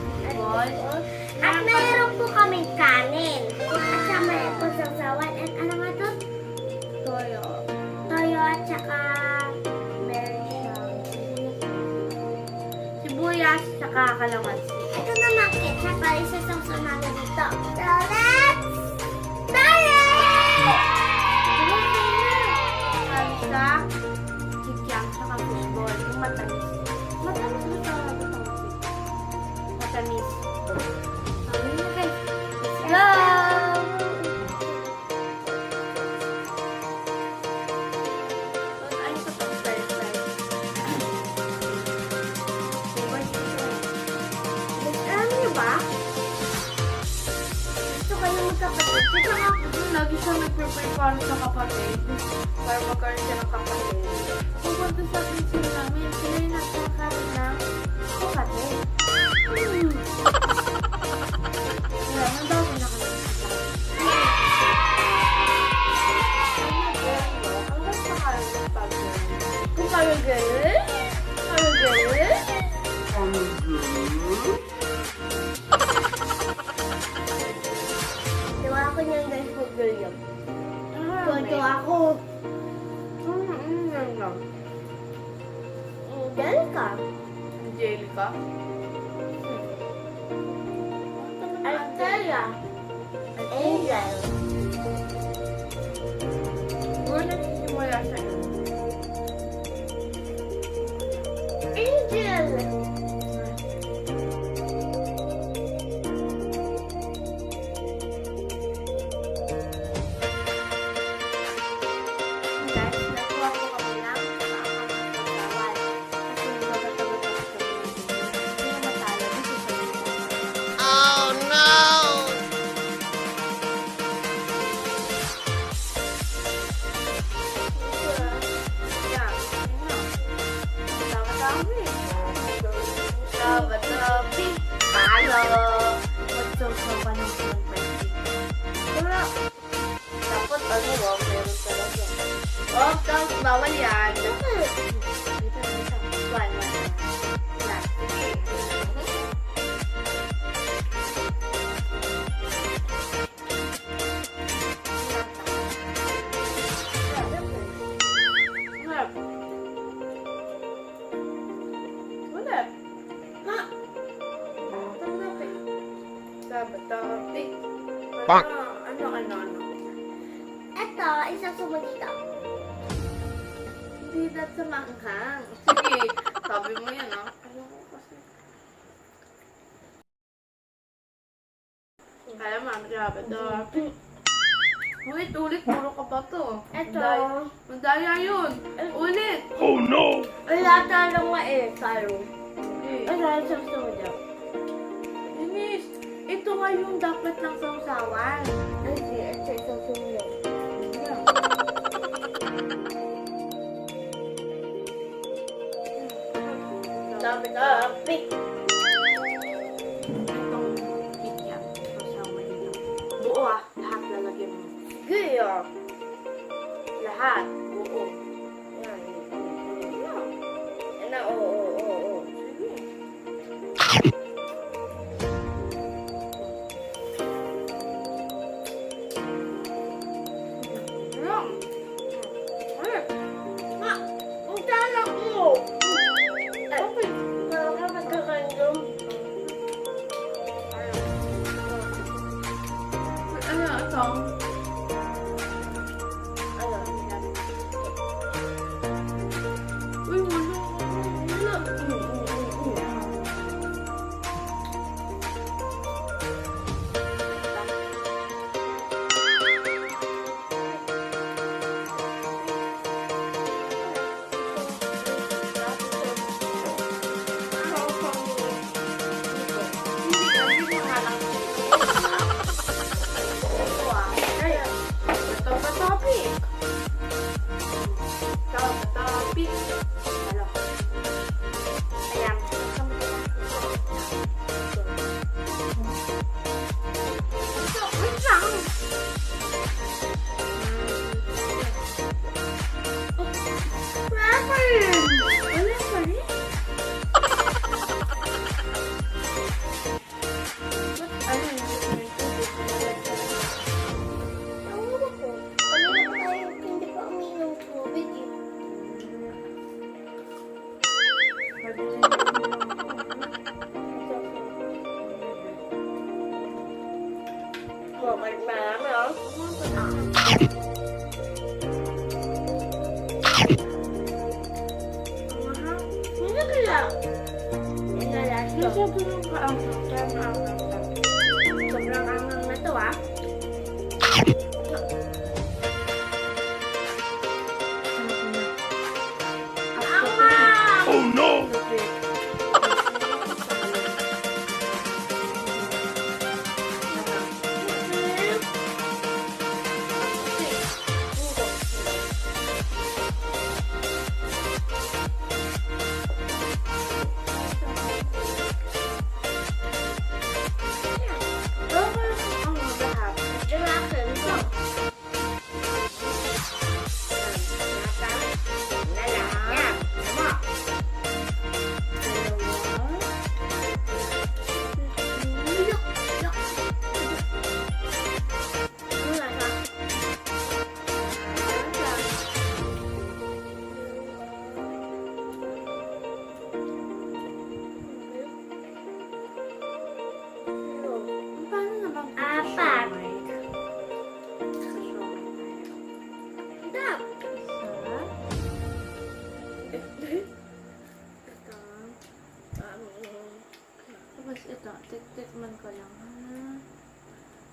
fishball. At mayroon po kaming kanin. At saka mayroon po sawsawan. At ano nga to? Toyo. Toyo at saka meron siyang Sibuyas, saka kalamansi. ito naman ketchup para isasawsaw natin dito. So let's start it! Salsa, kikiam, saka fishball. Yung matamis. Matamis ba tawag ito? Matamis. Sabi mo guys. Let's go! Ano ito pang first time? Alam niyo ba? Gusto kayo magkapatid. Kasi nga, Lagi siya nag-prepare para sa kapatid. Para magkaroon siya ng kapatid. Pupunta sa pinsin namin, sila yung nagkakaroon ng kapatid. Kaya, nandawin na kami. Kung kayo girl? Kayo girl? diwa ako niyan guys kung girl yun. Todo Ito ako. Girl ka. Angelica? Artelia. Angel. Siguro nagsisimula siya yun. Angel. Guys, nakuha ko kami ng kaawang kasi magkakatawa-tawa kami. Hindi na matalo. Dito sa mga. Oh no! Yeah. Tawa-tawa eh. Tawa-tawa. Talo. Magsaw-saw pa ng sunrise. Pero, dapat ano ba? Meron talaga. Oh, tapos bawal yan. Dito. One. Last. Ulap. Ulap. Ha? Tabi. Bang. Ano. Ito, isang sumo dito. Hindi na sa manghang. Sige, sabi mo yan, ha? Alam ko kasi. Kaya mami, grabe to. Ulit, puro ka pa to. Ito. Madaya yun. Ulit. Oh no! Wala talang nga eh, Karo. Okay. Ito, isang sumo dito. Inis, ito nga yung dapat ng sausawan. Ay, ito, isang sumo dito. Tabi. Itong kikiam, sausawan nila. Buo lahat lalagyan mo. Gaya. Lahat, buo. Yan. Yan. Ano, oo. Sige. Yan. Ay, Ma, ang talak mo. okay. Baka magkakandom. Ano ito? Ano? Uy, wala. Hindi nga lang. Ito Ay, ito pa topic. Ito pa topic. Ano? Ayan. Ito, wait lang. Rapper! Wala pa rin. Okay, marami oh. Hindi kaya. Hindi na last Hindi to. sobrang kaanghang. Kaya maanghang lang. Sobrang angang na to ah. Angang! Oh no! Paano na bang Apat. Tapos ito, tiktikman ko lang.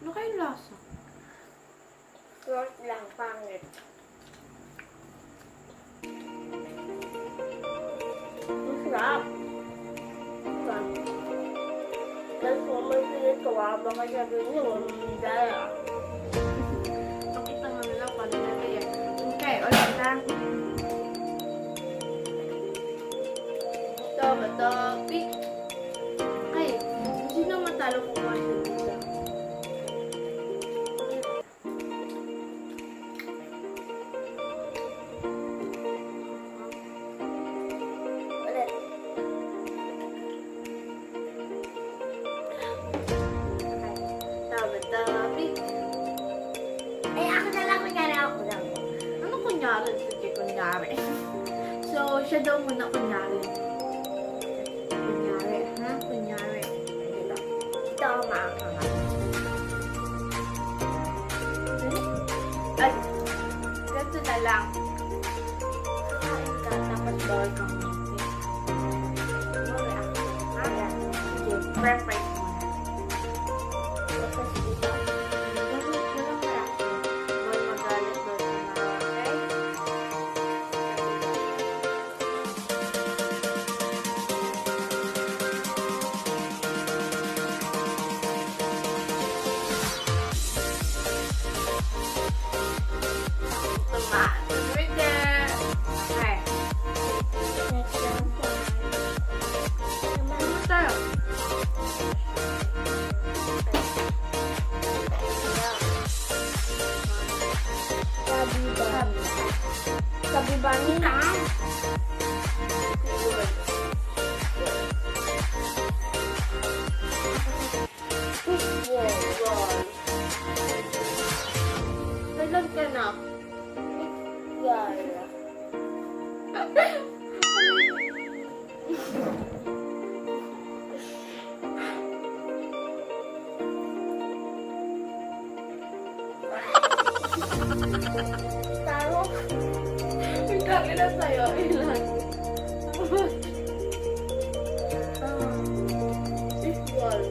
Ano kayong lasa? Short lang, pangit. Ang sarap. Kasi kung may pinagawa, baka sabihin niyo, hindi ah. Pakita nga nila paano nalagay. Okay, ulit na. Ito, pick. Okay, sino matalo kung kuha siya dito? Ulit. Pick. Eh, ako na lang, kunyari ako lang. Ano kunyari? Sige, kunyari. So, siya daw muna kunyari. Kunyari, ha? Kunyari. Dito. Ito ako maangang. Ay, ganito na lang. Kakain ka, tapos bawal kang ngiti. Sige, prep rice muna. Tapos dito. Walang reaction. Bawal magalit, bawal kumawa, okay? Right there. Okay. Next lang po. Ano tayo? Sabi ba niya? Fishball. Kailan ka na? Yara. Taro. Biglang ilan sa'yo? Ilan? Fishball.